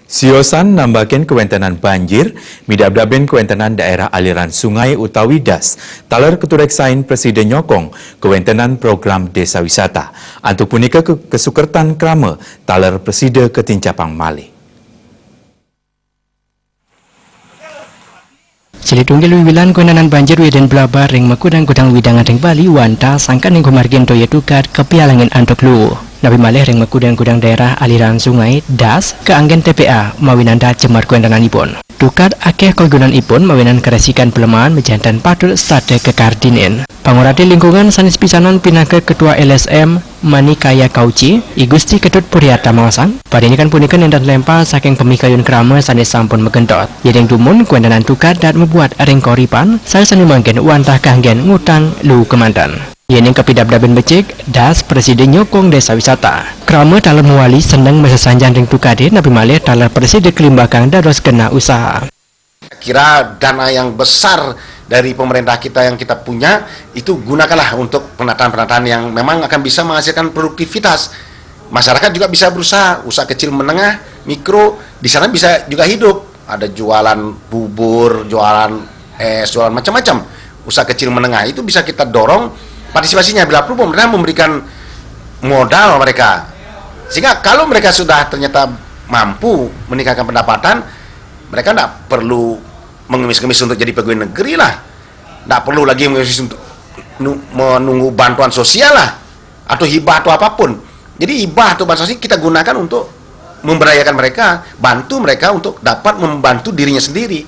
Siosan nambahin kewentenan banjir, midabdaben kewentenan daerah aliran sungai utawi das. Talar ketureksain Presiden Nyokong kewentenan program desa wisata. Antuk punika kesukertan krama talar Presiden ketincapang malih. Silitunggil wiwilan kewentenan banjir widen blabar ring makudang gudang widangan ring Bali wanta sangkan ring kumargin toya tukar kepialangin antok lu. Nabi malih ring makudang-gudang daerah aliran sungai das ke anggen TPA mawinanda cemar kuentananipun. Tukar akeh kolgunan ipun mawinan keresikan pelemahan mejantan patul stade kekardinen. Pangurati lingkungan sanis pisanan pinake ketua LSM Manikaya Kauci, Igusti Ketut Puriata Mawasang. Padinikan punikan endan lempa saking pemikayun krama sanis sampun megentot. Yedeng dumun kuendanan tukar dan membuat ring koripan saya sani manggen wantah kahgen ngutang lu kemantan. Yening kepidabdaben becik das Presiden Nyokong desa wisata. Krama talar muali seneng mesesanjan ring tukade nabi malih talar Presiden kelimbakang dados kena usaha. Kira dana yang besar dari pemerintah kita yang kita punya itu gunakanlah untuk penataan-penataan yang memang akan bisa menghasilkan produktivitas. Masyarakat juga bisa berusaha, usaha kecil menengah, mikro, di sana bisa juga hidup. Ada jualan bubur, jualan es, jualan macam-macam. Usaha kecil menengah itu bisa kita dorong partisipasinya bila perlu pemerintah memberikan modal mereka. Sehingga kalau mereka sudah ternyata mampu meningkatkan pendapatan, mereka tidak perlu mengemis-ngemis untuk jadi pegawai negeri lah. Tidak perlu lagi mengemis untuk menunggu bantuan sosial lah, atau hibah atau apapun. Jadi hibah atau bantuan sosial kita gunakan untuk memberdayakan mereka, bantu mereka untuk dapat membantu dirinya sendiri.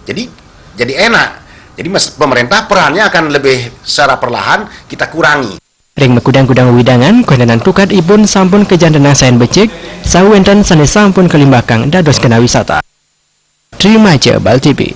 Jadi enak. Jadi pemerintah perannya akan lebih secara perlahan kita kurangi. Ring makudang-gudang widangan kuendanan tukar ipun sampun kejantanang saen becik, sawenten sanes sampun kelimbakang dados kena wisata. Terima aja Bal TV.